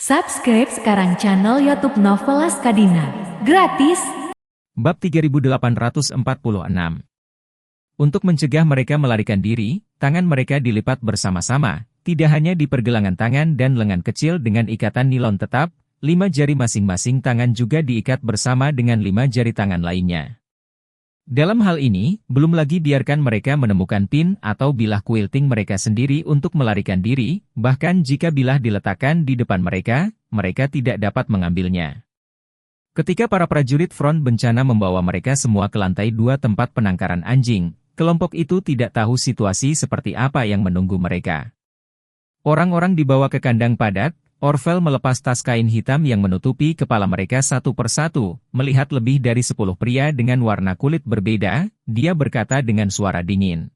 Subscribe sekarang channel YouTube Novelas Kadina. Gratis. Bab 3846. Untuk mencegah mereka melarikan diri, tangan mereka dilipat bersama-sama, tidak hanya di pergelangan tangan dan lengan kecil dengan ikatan nilon tetap, 5 jari masing-masing tangan juga diikat bersama dengan 5 jari tangan lainnya. Dalam hal ini, belum lagi biarkan mereka menemukan pin atau bilah quilting mereka sendiri untuk melarikan diri, bahkan jika bilah diletakkan di depan mereka, mereka tidak dapat mengambilnya. Ketika para prajurit front bencana membawa mereka semua ke lantai 2 tempat penangkaran anjing, kelompok itu tidak tahu situasi seperti apa yang menunggu mereka. Orang-orang dibawa ke kandang padat. Orvel melepas tas kain hitam yang menutupi kepala mereka satu persatu, melihat lebih dari 10 pria dengan warna kulit berbeda, dia berkata dengan suara dingin.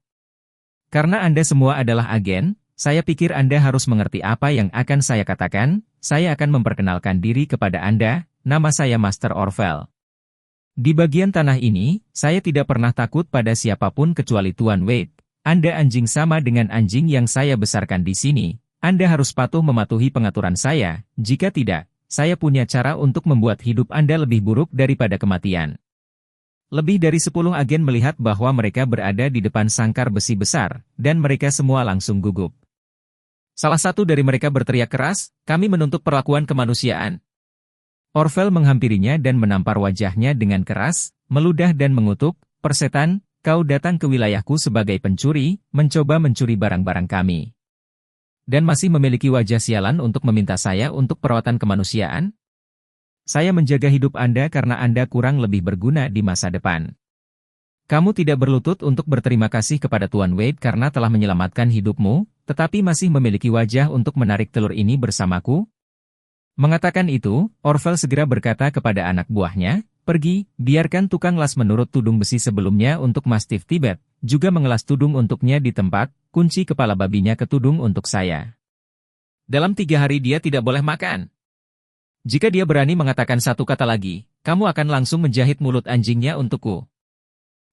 Karena Anda semua adalah agen, saya pikir Anda harus mengerti apa yang akan saya katakan, saya akan memperkenalkan diri kepada Anda, nama saya Master Orvel. Di bagian tanah ini, saya tidak pernah takut pada siapapun kecuali Tuan Wade. Anda anjing sama dengan anjing yang saya besarkan di sini. Anda harus patuh mematuhi pengaturan saya, jika tidak, saya punya cara untuk membuat hidup Anda lebih buruk daripada kematian. Lebih dari 10 agen melihat bahwa mereka berada di depan sangkar besi besar, dan mereka semua langsung gugup. Salah satu dari mereka berteriak keras, kami menuntut perlakuan kemanusiaan. Orvel menghampirinya dan menampar wajahnya dengan keras, meludah dan mengutuk, persetan, kau datang ke wilayahku sebagai pencuri, mencoba mencuri barang-barang kami. Dan masih memiliki wajah sialan untuk meminta saya untuk perawatan kemanusiaan? Saya menjaga hidup Anda karena Anda kurang lebih berguna di masa depan. Kamu tidak berlutut untuk berterima kasih kepada Tuan Wade karena telah menyelamatkan hidupmu, tetapi masih memiliki wajah untuk menarik telur ini bersamaku? Mengatakan itu, Orvel segera berkata kepada anak buahnya, pergi, biarkan tukang las menurut tudung besi sebelumnya untuk Mastiff Tibet, juga mengelas tudung untuknya di tempat, kunci kepala babinya ke tudung untuk saya. Dalam 3 hari dia tidak boleh makan. Jika dia berani mengatakan satu kata lagi, kamu akan langsung menjahit mulut anjingnya untukku.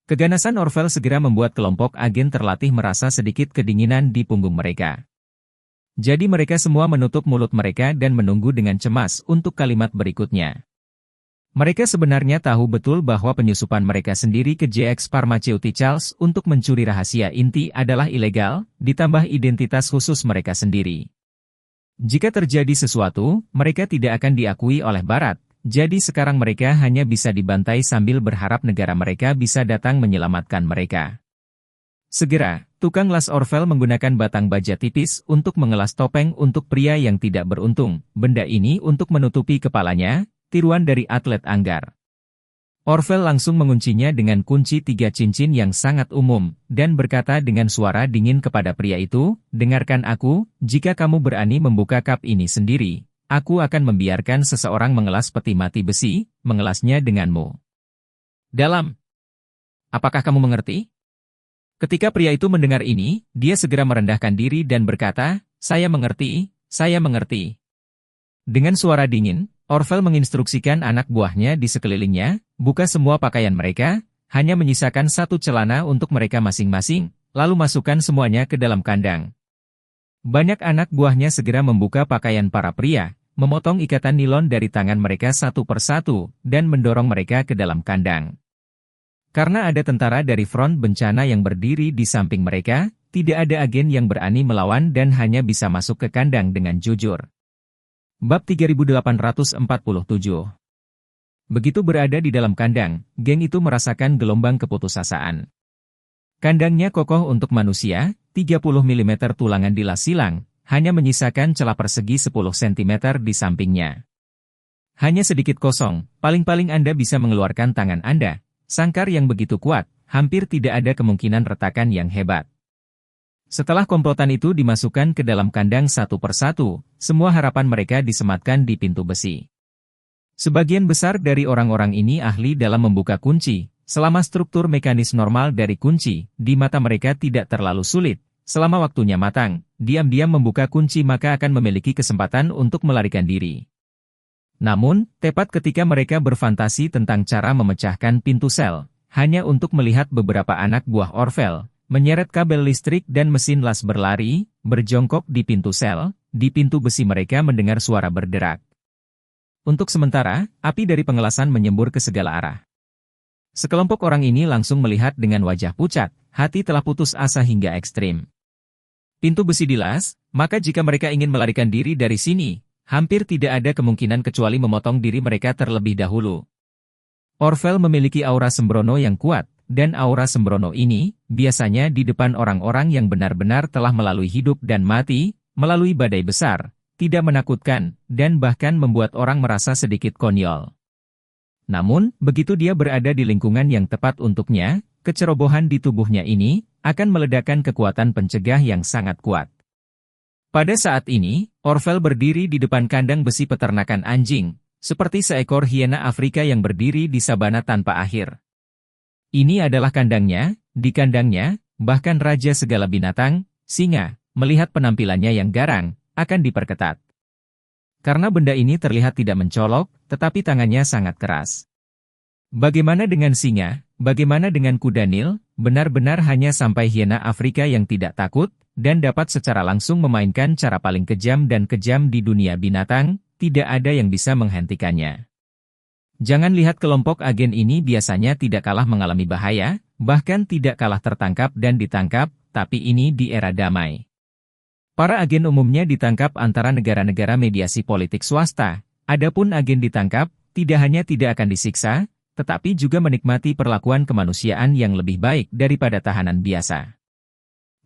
Keganasan Orvel segera membuat kelompok agen terlatih merasa sedikit kedinginan di punggung mereka. Jadi mereka semua menutup mulut mereka dan menunggu dengan cemas untuk kalimat berikutnya. Mereka sebenarnya tahu betul bahwa penyusupan mereka sendiri ke JX Pharmaceuticals untuk mencuri rahasia inti adalah ilegal, ditambah identitas khusus mereka sendiri. Jika terjadi sesuatu, mereka tidak akan diakui oleh Barat, jadi sekarang mereka hanya bisa dibantai sambil berharap negara mereka bisa datang menyelamatkan mereka. Segera, tukang las Orvel menggunakan batang baja tipis untuk mengelas topeng untuk pria yang tidak beruntung, benda ini untuk menutupi kepalanya, tiruan dari atlet Anggar. Orvel langsung menguncinya dengan kunci 3 cincin yang sangat umum, dan berkata dengan suara dingin kepada pria itu, dengarkan aku, jika kamu berani membuka kap ini sendiri, aku akan membiarkan seseorang mengelas peti mati besi, mengelasnya denganmu. Dalam. Apakah kamu mengerti? Ketika pria itu mendengar ini, dia segera merendahkan diri dan berkata, saya mengerti, saya mengerti. Dengan suara dingin, Orvel menginstruksikan anak buahnya di sekelilingnya, buka semua pakaian mereka, hanya menyisakan 1 celana untuk mereka masing-masing, lalu masukkan semuanya ke dalam kandang. Banyak anak buahnya segera membuka pakaian para pria, memotong ikatan nilon dari tangan mereka satu persatu, dan mendorong mereka ke dalam kandang. Karena ada tentara dari front bencana yang berdiri di samping mereka, tidak ada agen yang berani melawan dan hanya bisa masuk ke kandang dengan jujur. Bab 3847. Begitu berada di dalam kandang, geng itu merasakan gelombang keputusasaan. Kandangnya kokoh untuk manusia, 30 mm tulangan dilas silang, hanya menyisakan celah persegi 10 cm di sampingnya. Hanya sedikit kosong, paling-paling Anda bisa mengeluarkan tangan Anda, sangkar yang begitu kuat, hampir tidak ada kemungkinan retakan yang hebat. Setelah komplotan itu dimasukkan ke dalam kandang satu persatu, semua harapan mereka disematkan di pintu besi. Sebagian besar dari orang-orang ini ahli dalam membuka kunci, selama struktur mekanis normal dari kunci, di mata mereka tidak terlalu sulit, selama waktunya matang, diam-diam membuka kunci maka akan memiliki kesempatan untuk melarikan diri. Namun, tepat ketika mereka berfantasi tentang cara memecahkan pintu sel, hanya untuk melihat beberapa anak buah Orvel, menyeret kabel listrik dan mesin las berlari, berjongkok di pintu sel, di pintu besi mereka mendengar suara berderak. Untuk sementara, api dari pengelasan menyembur ke segala arah. Sekelompok orang ini langsung melihat dengan wajah pucat, hati telah putus asa hingga ekstrim. Pintu besi dilas, maka jika mereka ingin melarikan diri dari sini, hampir tidak ada kemungkinan kecuali memotong diri mereka terlebih dahulu. Orvel memiliki aura sembrono yang kuat, dan aura sembrono ini, biasanya di depan orang-orang yang benar-benar telah melalui hidup dan mati, melalui badai besar, tidak menakutkan, dan bahkan membuat orang merasa sedikit konyol. Namun, begitu dia berada di lingkungan yang tepat untuknya, kecerobohan di tubuhnya ini akan meledakkan kekuatan pencegah yang sangat kuat. Pada saat ini, Orvel berdiri di depan kandang besi peternakan anjing, seperti seekor hiena Afrika yang berdiri di sabana tanpa akhir. Ini adalah kandangnya, di kandangnya, bahkan raja segala binatang, singa, melihat penampilannya yang garang, akan diperketat. Karena benda ini terlihat tidak mencolok, tetapi tangannya sangat keras. Bagaimana dengan singa? Bagaimana dengan kuda Nil? Benar-benar hanya sampai hiena Afrika yang tidak takut, dan dapat secara langsung memainkan cara paling kejam dan kejam di dunia binatang, tidak ada yang bisa menghentikannya. Jangan lihat kelompok agen ini biasanya tidak kalah mengalami bahaya, bahkan tidak kalah tertangkap dan ditangkap, tapi ini di era damai. Para agen umumnya ditangkap antara negara-negara mediasi politik swasta, adapun agen ditangkap, tidak hanya tidak akan disiksa, tetapi juga menikmati perlakuan kemanusiaan yang lebih baik daripada tahanan biasa.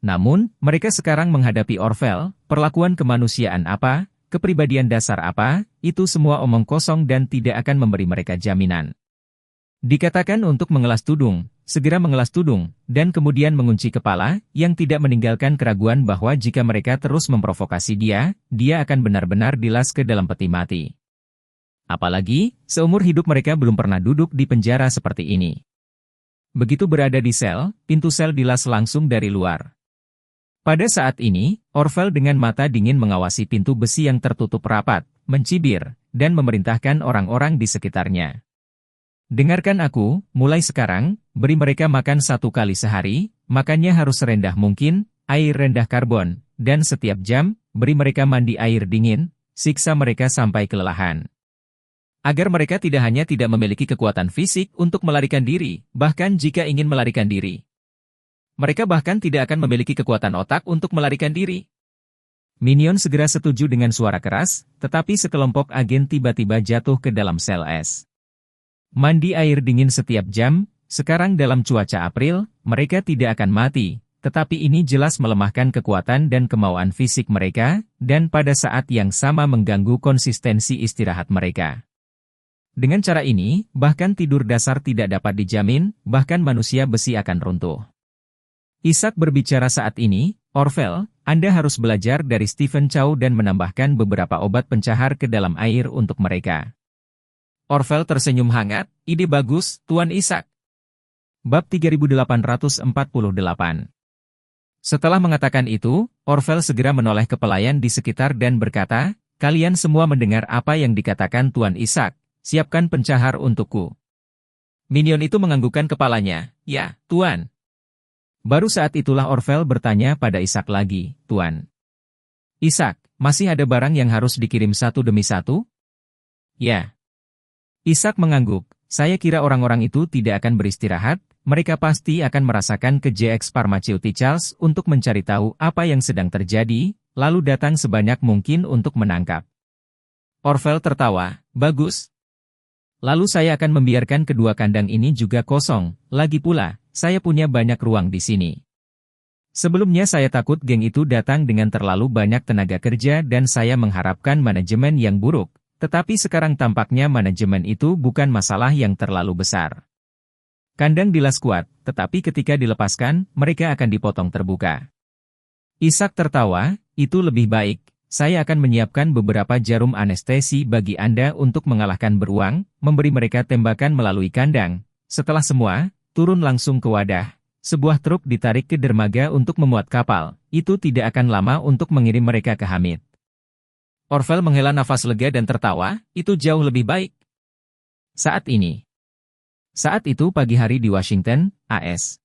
Namun, mereka sekarang menghadapi Orvel, perlakuan kemanusiaan apa, kepribadian dasar apa, itu semua omong kosong dan tidak akan memberi mereka jaminan. Dikatakan untuk mengelas tudung, segera mengelas tudung, dan kemudian mengunci kepala, yang tidak meninggalkan keraguan bahwa jika mereka terus memprovokasi dia akan benar-benar dilas ke dalam peti mati. Apalagi, seumur hidup mereka belum pernah duduk di penjara seperti ini. Begitu berada di sel, pintu sel dilas langsung dari luar. Pada saat ini, Orvel dengan mata dingin mengawasi pintu besi yang tertutup rapat, mencibir, dan memerintahkan orang-orang di sekitarnya. Dengarkan aku, mulai sekarang, beri mereka makan 1 kali sehari, makannya harus serendah mungkin, air rendah karbon, dan setiap jam, beri mereka mandi air dingin, siksa mereka sampai kelelahan. Agar mereka tidak hanya tidak memiliki kekuatan fisik untuk melarikan diri, bahkan jika ingin melarikan diri. Mereka bahkan tidak akan memiliki kekuatan otak untuk melarikan diri. Minion segera setuju dengan suara keras, tetapi sekelompok agen tiba-tiba jatuh ke dalam sel es. Mandi air dingin setiap jam, sekarang dalam cuaca April, mereka tidak akan mati, tetapi ini jelas melemahkan kekuatan dan kemauan fisik mereka, dan pada saat yang sama mengganggu konsistensi istirahat mereka. Dengan cara ini, bahkan tidur dasar tidak dapat dijamin, bahkan manusia besi akan runtuh. Ishak berbicara saat ini, Orvel, Anda harus belajar dari Stephen Chow dan menambahkan beberapa obat pencahar ke dalam air untuk mereka. Orvel tersenyum hangat, ide bagus, Tuan Ishak. Bab 3848. Setelah mengatakan itu, Orvel segera menoleh ke pelayan di sekitar dan berkata, kalian semua mendengar apa yang dikatakan Tuan Ishak, siapkan pencahar untukku. Minion itu menganggukkan kepalanya, ya, Tuan. Baru saat itulah Orvel bertanya pada Ishak lagi, Tuan. Ishak, masih ada barang yang harus dikirim satu demi satu? Ya. Ishak mengangguk, saya kira orang-orang itu tidak akan beristirahat, mereka pasti akan merasakan ke JX Pharmaceuticals untuk mencari tahu apa yang sedang terjadi, lalu datang sebanyak mungkin untuk menangkap. Orvel tertawa, bagus. Lalu saya akan membiarkan kedua kandang ini juga kosong, lagi pula, saya punya banyak ruang di sini. Sebelumnya saya takut geng itu datang dengan terlalu banyak tenaga kerja dan saya mengharapkan manajemen yang buruk. Tetapi sekarang tampaknya manajemen itu bukan masalah yang terlalu besar. Kandang dilas kuat, tetapi ketika dilepaskan, mereka akan dipotong terbuka. Ishak tertawa, itu lebih baik. Saya akan menyiapkan beberapa jarum anestesi bagi Anda untuk mengalahkan beruang, memberi mereka tembakan melalui kandang. Setelah semua, turun langsung ke wadah. Sebuah truk ditarik ke dermaga untuk memuat kapal. Itu tidak akan lama untuk mengirim mereka ke Hamid. Orvel menghela nafas lega dan tertawa, itu jauh lebih baik. Saat itu pagi hari di Washington, AS.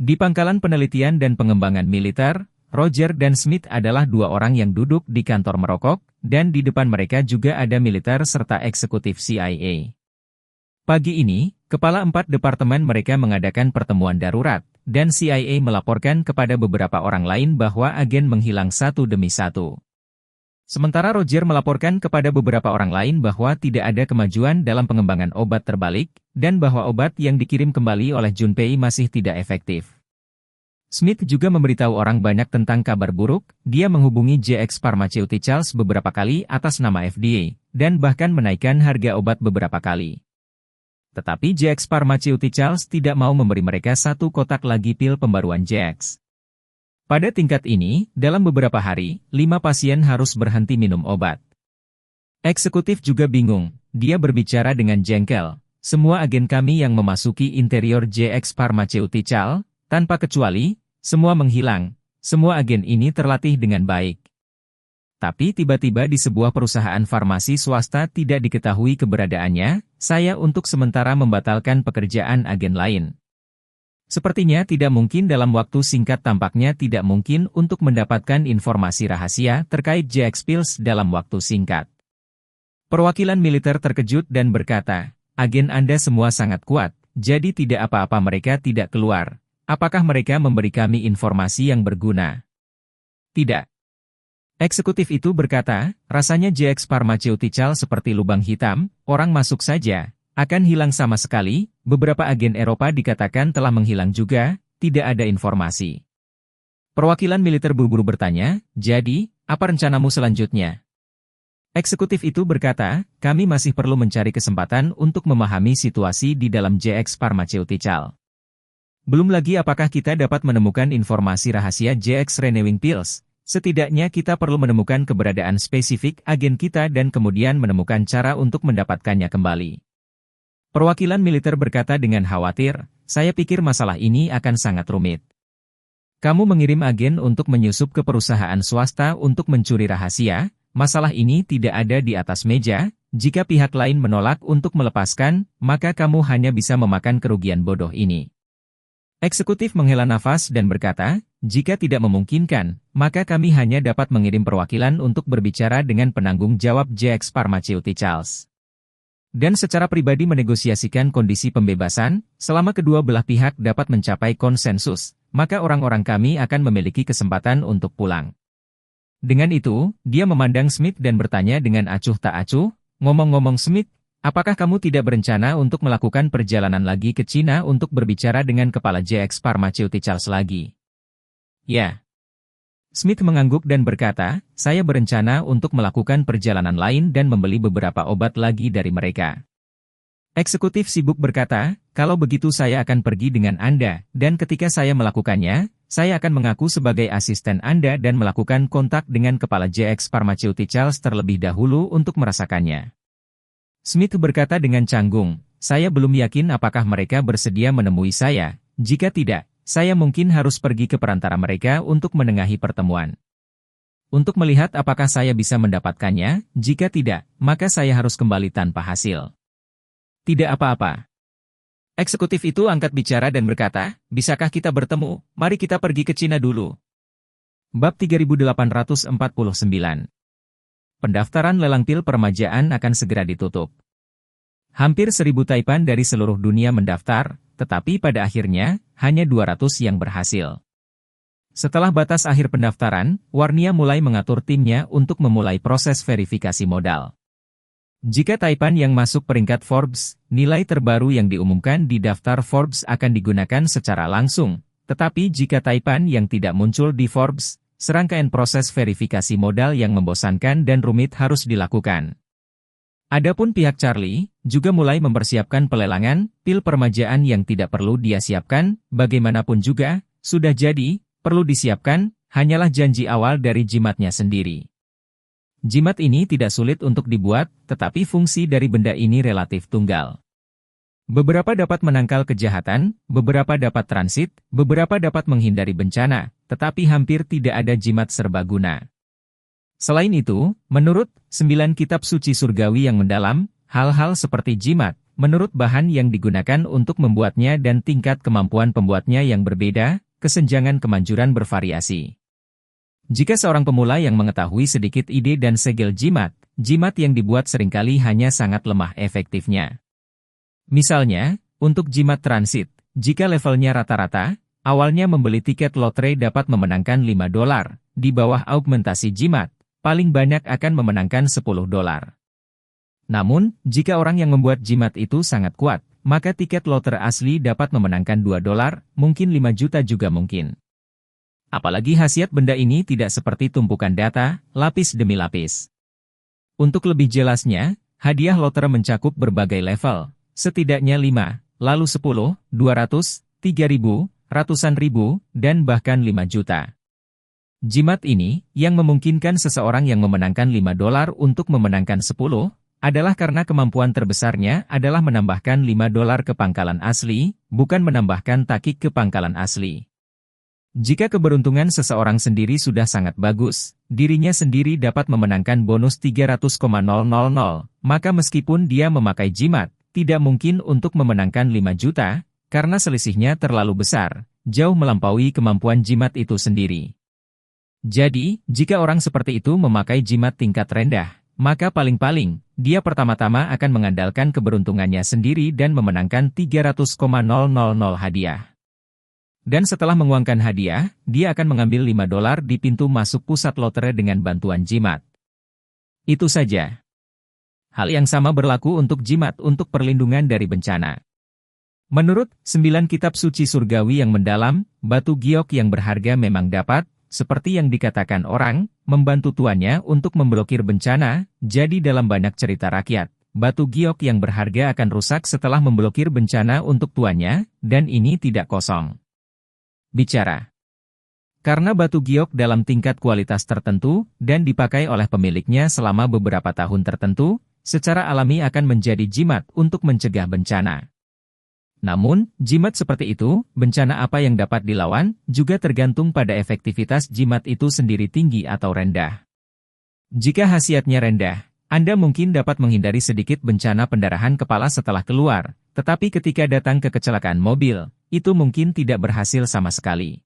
Di Pangkalan Penelitian dan Pengembangan Militer, Roger dan Smith adalah dua orang yang duduk di kantor merokok, dan di depan mereka juga ada militer serta eksekutif CIA. Pagi ini, kepala 4 departemen mereka mengadakan pertemuan darurat, dan CIA melaporkan kepada beberapa orang lain bahwa agen menghilang satu demi satu. Sementara Roger melaporkan kepada beberapa orang lain bahwa tidak ada kemajuan dalam pengembangan obat terbalik, dan bahwa obat yang dikirim kembali oleh Junpei masih tidak efektif. Smith juga memberitahu orang banyak tentang kabar buruk, dia menghubungi JX Pharmaceuticals beberapa kali atas nama FDA, dan bahkan menaikkan harga obat beberapa kali. Tetapi JX Pharmaceuticals tidak mau memberi mereka satu kotak lagi pil pembaruan JX. Pada tingkat ini, dalam beberapa hari, 5 pasien harus berhenti minum obat. Eksekutif juga bingung, dia berbicara dengan jengkel. Semua agen kami yang memasuki interior JX Pharmaceutical, tanpa kecuali, semua menghilang. Semua agen ini terlatih dengan baik. Tapi tiba-tiba di sebuah perusahaan farmasi swasta tidak diketahui keberadaannya, saya untuk sementara membatalkan pekerjaan agen lain. Sepertinya tidak mungkin dalam waktu singkat tampaknya tidak mungkin untuk mendapatkan informasi rahasia terkait JX Pills dalam waktu singkat. Perwakilan militer terkejut dan berkata, agen Anda semua sangat kuat, jadi tidak apa-apa mereka tidak keluar. Apakah mereka memberi kami informasi yang berguna? Tidak. Eksekutif itu berkata, rasanya JX Pharmaceutical seperti lubang hitam, orang masuk saja. Akan hilang sama sekali, beberapa agen Eropa dikatakan telah menghilang juga, tidak ada informasi. Perwakilan militer buru-buru bertanya, jadi, apa rencanamu selanjutnya? Eksekutif itu berkata, kami masih perlu mencari kesempatan untuk memahami situasi di dalam JX Pharmaceutical. Belum lagi apakah kita dapat menemukan informasi rahasia JX Renewing Pills, setidaknya kita perlu menemukan keberadaan spesifik agen kita dan kemudian menemukan cara untuk mendapatkannya kembali. Perwakilan militer berkata dengan khawatir, saya pikir masalah ini akan sangat rumit. Kamu mengirim agen untuk menyusup ke perusahaan swasta untuk mencuri rahasia, masalah ini tidak ada di atas meja, jika pihak lain menolak untuk melepaskan, maka kamu hanya bisa memakan kerugian bodoh ini. Eksekutif menghela nafas dan berkata, jika tidak memungkinkan, maka kami hanya dapat mengirim perwakilan untuk berbicara dengan penanggung jawab JX Pharmaceuticals. Dan secara pribadi menegosiasikan kondisi pembebasan, selama kedua belah pihak dapat mencapai konsensus, maka orang-orang kami akan memiliki kesempatan untuk pulang. Dengan itu, dia memandang Smith dan bertanya dengan acuh tak acuh, ngomong-ngomong Smith, apakah kamu tidak berencana untuk melakukan perjalanan lagi ke Cina untuk berbicara dengan kepala JX Pharmaceuticals lagi? Ya. Smith mengangguk dan berkata, saya berencana untuk melakukan perjalanan lain dan membeli beberapa obat lagi dari mereka. Eksekutif sibuk berkata, kalau begitu saya akan pergi dengan Anda, dan ketika saya melakukannya, saya akan mengaku sebagai asisten Anda dan melakukan kontak dengan kepala JX Pharmaceuticals terlebih dahulu untuk merasakannya. Smith berkata dengan canggung, saya belum yakin apakah mereka bersedia menemui saya, jika tidak, saya mungkin harus pergi ke perantara mereka untuk menengahi pertemuan. Untuk melihat apakah saya bisa mendapatkannya, jika tidak, maka saya harus kembali tanpa hasil. Tidak apa-apa. Eksekutif itu angkat bicara dan berkata, bisakah kita bertemu, mari kita pergi ke Cina dulu. Bab 3849. Pendaftaran lelang pil permajaan akan segera ditutup. Hampir 1000 taipan dari seluruh dunia mendaftar, tetapi pada akhirnya, hanya 200 yang berhasil. Setelah batas akhir pendaftaran, Warnia mulai mengatur timnya untuk memulai proses verifikasi modal. Jika taipan yang masuk peringkat Forbes, nilai terbaru yang diumumkan di daftar Forbes akan digunakan secara langsung, tetapi jika taipan yang tidak muncul di Forbes, serangkaian proses verifikasi modal yang membosankan dan rumit harus dilakukan. Adapun pihak Charlie, juga mulai mempersiapkan pelelangan, pil permajaan yang tidak perlu dia siapkan, bagaimanapun juga, sudah jadi, perlu disiapkan, hanyalah janji awal dari jimatnya sendiri. Jimat ini tidak sulit untuk dibuat, tetapi fungsi dari benda ini relatif tunggal. Beberapa dapat menangkal kejahatan, beberapa dapat transit, beberapa dapat menghindari bencana, tetapi hampir tidak ada jimat serbaguna. Selain itu, menurut 9 kitab suci surgawi yang mendalam, hal-hal seperti jimat, menurut bahan yang digunakan untuk membuatnya dan tingkat kemampuan pembuatnya yang berbeda, kesenjangan kemanjuran bervariasi. Jika seorang pemula yang mengetahui sedikit ide dan segel jimat, jimat yang dibuat seringkali hanya sangat lemah efektifnya. Misalnya, untuk jimat transit, jika levelnya rata-rata, awalnya membeli tiket lotre dapat memenangkan $5, di bawah augmentasi jimat, paling banyak akan memenangkan $10. Namun, jika orang yang membuat jimat itu sangat kuat, maka tiket lotre asli dapat memenangkan $2, mungkin 5 juta juga mungkin. Apalagi khasiat benda ini tidak seperti tumpukan data, lapis demi lapis. Untuk lebih jelasnya, hadiah lotre mencakup berbagai level, setidaknya 5, lalu 10, 200, 3.000, ratusan ribu, dan bahkan 5 juta. Jimat ini, yang memungkinkan seseorang yang memenangkan $5 untuk memenangkan 10, adalah karena kemampuan terbesarnya adalah menambahkan $5 ke pangkalan asli, bukan menambahkan takik ke pangkalan asli. Jika keberuntungan seseorang sendiri sudah sangat bagus, dirinya sendiri dapat memenangkan bonus 300,000, maka meskipun dia memakai jimat, tidak mungkin untuk memenangkan 5 juta, karena selisihnya terlalu besar, jauh melampaui kemampuan jimat itu sendiri. Jadi, jika orang seperti itu memakai jimat tingkat rendah, maka paling-paling, dia pertama-tama akan mengandalkan keberuntungannya sendiri dan memenangkan 300,000 hadiah. Dan setelah menguangkan hadiah, dia akan mengambil $5 di pintu masuk pusat lotre dengan bantuan jimat. Itu saja. Hal yang sama berlaku untuk jimat untuk perlindungan dari bencana. Menurut 9 kitab suci surgawi yang mendalam, batu giok yang berharga memang dapat, seperti yang dikatakan orang, membantu tuannya untuk memblokir bencana. Jadi dalam banyak cerita rakyat, batu giok yang berharga akan rusak setelah memblokir bencana untuk tuannya, dan ini tidak kosong bicara. Karena batu giok dalam tingkat kualitas tertentu, dan dipakai oleh pemiliknya selama beberapa tahun tertentu, secara alami akan menjadi jimat untuk mencegah bencana. Namun, jimat seperti itu, bencana apa yang dapat dilawan, juga tergantung pada efektivitas jimat itu sendiri tinggi atau rendah. Jika khasiatnya rendah, Anda mungkin dapat menghindari sedikit bencana pendarahan kepala setelah keluar, tetapi ketika datang ke kecelakaan mobil, itu mungkin tidak berhasil sama sekali.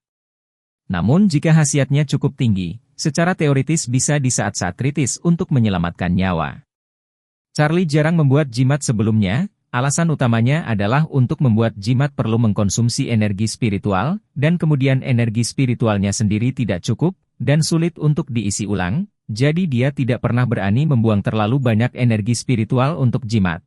Namun jika khasiatnya cukup tinggi, secara teoritis bisa di saat-saat kritis untuk menyelamatkan nyawa. Charlie jarang membuat jimat sebelumnya, alasan utamanya adalah untuk membuat jimat perlu mengkonsumsi energi spiritual, dan kemudian energi spiritualnya sendiri tidak cukup, dan sulit untuk diisi ulang, jadi dia tidak pernah berani membuang terlalu banyak energi spiritual untuk jimat.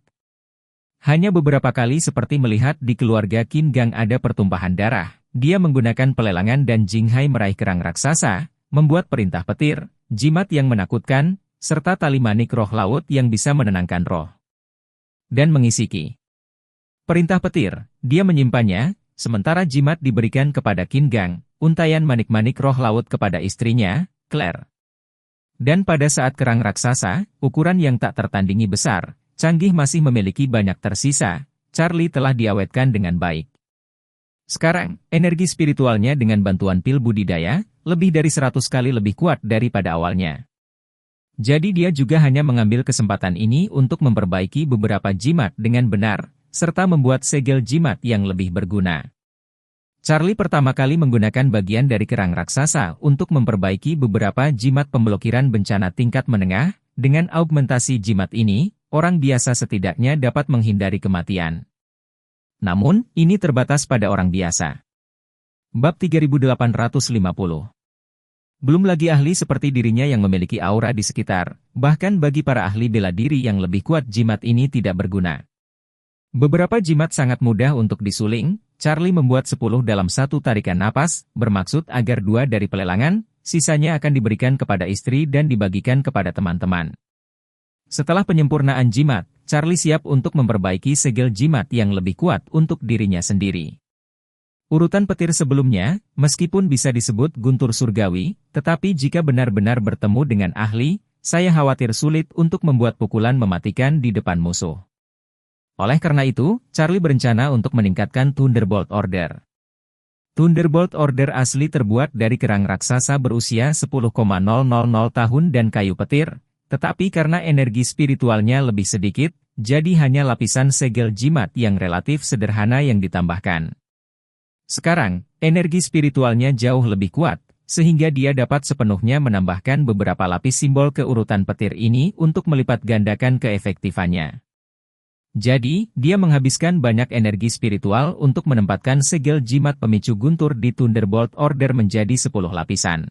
Hanya beberapa kali seperti melihat di keluarga Qin Gang ada pertumpahan darah, dia menggunakan pelelangan dan Jinghai meraih kerang raksasa, membuat perintah petir, jimat yang menakutkan, serta tali manik roh laut yang bisa menenangkan roh. Dan mengisi ki. Perintah petir, dia menyimpannya, sementara jimat diberikan kepada Qin Gang, untayan manik-manik roh laut kepada istrinya, Claire. Dan pada saat kerang raksasa, ukuran yang tak tertandingi besar, canggih masih memiliki banyak tersisa, Charlie telah diawetkan dengan baik. Sekarang, energi spiritualnya dengan bantuan pil budidaya, lebih dari 100 kali lebih kuat daripada awalnya. Jadi dia juga hanya mengambil kesempatan ini untuk memperbaiki beberapa jimat dengan benar, serta membuat segel jimat yang lebih berguna. Charlie pertama kali menggunakan bagian dari kerang raksasa untuk memperbaiki beberapa jimat pemblokiran bencana tingkat menengah. Dengan augmentasi jimat ini, orang biasa setidaknya dapat menghindari kematian. Namun, ini terbatas pada orang biasa. Bab 3850. Belum lagi ahli seperti dirinya yang memiliki aura di sekitar, bahkan bagi para ahli bela diri yang lebih kuat jimat ini tidak berguna. Beberapa jimat sangat mudah untuk disuling, Charlie membuat 10 dalam satu tarikan napas, bermaksud agar 2 dari pelelangan, sisanya akan diberikan kepada istri dan dibagikan kepada teman-teman. Setelah penyempurnaan jimat, Charlie siap untuk memperbaiki segel jimat yang lebih kuat untuk dirinya sendiri. Urutan petir sebelumnya, meskipun bisa disebut guntur surgawi, tetapi jika benar-benar bertemu dengan ahli, saya khawatir sulit untuk membuat pukulan mematikan di depan musuh. Oleh karena itu, Charlie berencana untuk meningkatkan Thunderbolt Order. Thunderbolt Order asli terbuat dari kerang raksasa berusia 10,000 tahun dan kayu petir, tetapi karena energi spiritualnya lebih sedikit, jadi hanya lapisan segel jimat yang relatif sederhana yang ditambahkan. Sekarang, energi spiritualnya jauh lebih kuat, sehingga dia dapat sepenuhnya menambahkan beberapa lapis simbol ke urutan petir ini untuk melipat gandakan keefektifannya. Jadi, dia menghabiskan banyak energi spiritual untuk menempatkan segel jimat pemicu guntur di Thunderbolt Order menjadi 10 lapisan.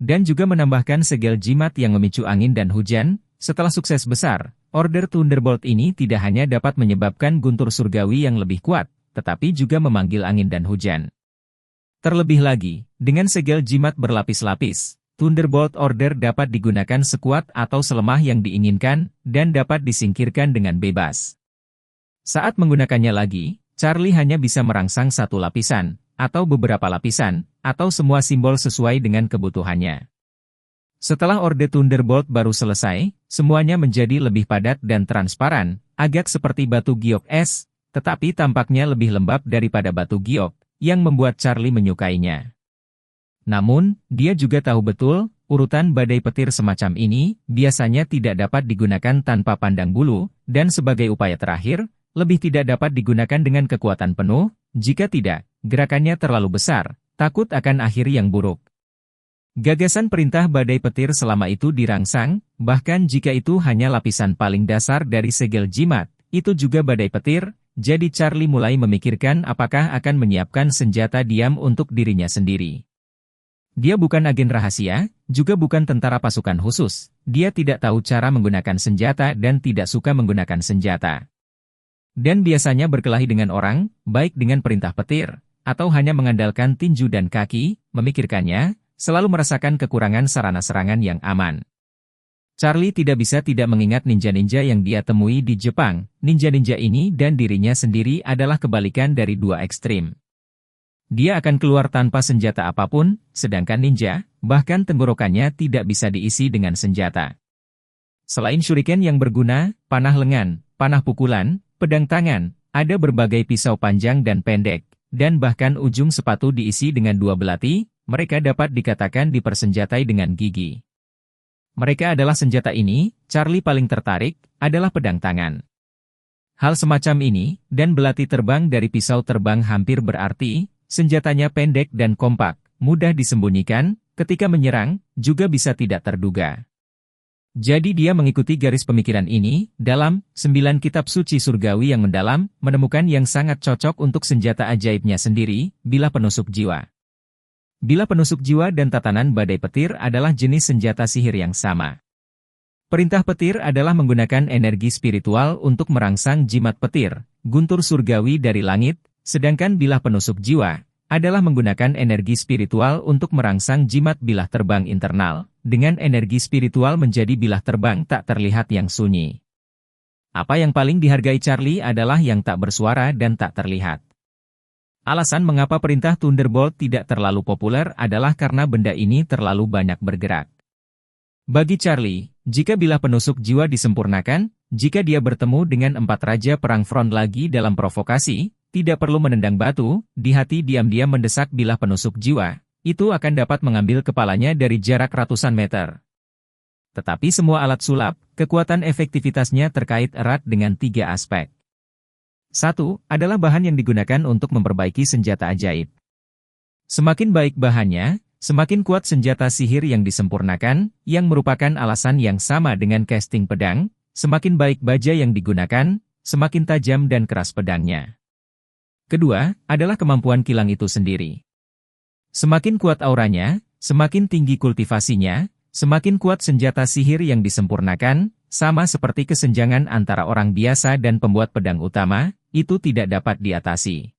Dan juga menambahkan segel jimat yang memicu angin dan hujan. Setelah sukses besar, Order Thunderbolt ini tidak hanya dapat menyebabkan guntur surgawi yang lebih kuat, tetapi juga memanggil angin dan hujan. Terlebih lagi, dengan segel jimat berlapis-lapis, Thunderbolt Order dapat digunakan sekuat atau selemah yang diinginkan, dan dapat disingkirkan dengan bebas. Saat menggunakannya lagi, Charlie hanya bisa merangsang satu lapisan, atau beberapa lapisan, atau semua simbol sesuai dengan kebutuhannya. Setelah Orde Thunderbolt baru selesai, semuanya menjadi lebih padat dan transparan, agak seperti batu giok es, tetapi tampaknya lebih lembab daripada batu giok, yang membuat Charlie menyukainya. Namun, dia juga tahu betul, urutan badai petir semacam ini biasanya tidak dapat digunakan tanpa pandang bulu, dan sebagai upaya terakhir, lebih tidak dapat digunakan dengan kekuatan penuh. Jika tidak, gerakannya terlalu besar, takut akan akhir yang buruk. Gagasan perintah badai petir selama itu dirangsang, bahkan jika itu hanya lapisan paling dasar dari segel jimat, itu juga badai petir. Jadi Charlie mulai memikirkan apakah akan menyiapkan senjata diam untuk dirinya sendiri. Dia bukan agen rahasia, juga bukan tentara pasukan khusus. Dia tidak tahu cara menggunakan senjata dan tidak suka menggunakan senjata. Dan biasanya berkelahi dengan orang, baik dengan perintah petir, atau hanya mengandalkan tinju dan kaki, memikirkannya, selalu merasakan kekurangan sarana serangan yang aman. Charlie tidak bisa tidak mengingat ninja-ninja yang dia temui di Jepang. Ninja-ninja ini dan dirinya sendiri adalah kebalikan dari dua ekstrim. Dia akan keluar tanpa senjata apapun, sedangkan ninja, bahkan tenggorokannya tidak bisa diisi dengan senjata. Selain shuriken yang berguna, panah lengan, panah pukulan, pedang tangan, ada berbagai pisau panjang dan pendek, dan bahkan ujung sepatu diisi dengan dua belati, mereka dapat dikatakan dipersenjatai dengan gigi. Mereka adalah senjata ini, Charlie paling tertarik, adalah pedang tangan. Hal semacam ini, dan belati terbang dari pisau terbang hampir berarti, senjatanya pendek dan kompak, mudah disembunyikan, ketika menyerang, juga bisa tidak terduga. Jadi dia mengikuti garis pemikiran ini, dalam 9 kitab suci surgawi yang mendalam, menemukan yang sangat cocok untuk senjata ajaibnya sendiri, bilah penusuk jiwa. Bilah penusuk jiwa dan tatanan badai petir adalah jenis senjata sihir yang sama. Perintah petir adalah menggunakan energi spiritual untuk merangsang jimat petir, guntur surgawi dari langit, sedangkan bilah penusuk jiwa adalah menggunakan energi spiritual untuk merangsang jimat bilah terbang internal, dengan energi spiritual menjadi bilah terbang tak terlihat yang sunyi. Apa yang paling dihargai Charlie adalah yang tak bersuara dan tak terlihat. Alasan mengapa perintah Thunderbolt tidak terlalu populer adalah karena benda ini terlalu banyak bergerak. Bagi Charlie, jika bilah penusuk jiwa disempurnakan, jika dia bertemu dengan 4 raja perang front lagi dalam provokasi, tidak perlu menendang batu, di hati diam-diam mendesak bilah penusuk jiwa, itu akan dapat mengambil kepalanya dari jarak ratusan meter. Tetapi semua alat sulap, kekuatan efektivitasnya terkait erat dengan 3 aspek. 1. Adalah bahan yang digunakan untuk memperbaiki senjata ajaib. Semakin baik bahannya, semakin kuat senjata sihir yang disempurnakan, yang merupakan alasan yang sama dengan casting pedang, semakin baik baja yang digunakan, semakin tajam dan keras pedangnya. Kedua, adalah kemampuan kilang itu sendiri. Semakin kuat auranya, semakin tinggi kultivasinya, semakin kuat senjata sihir yang disempurnakan, sama seperti kesenjangan antara orang biasa dan pembuat pedang utama, itu tidak dapat diatasi.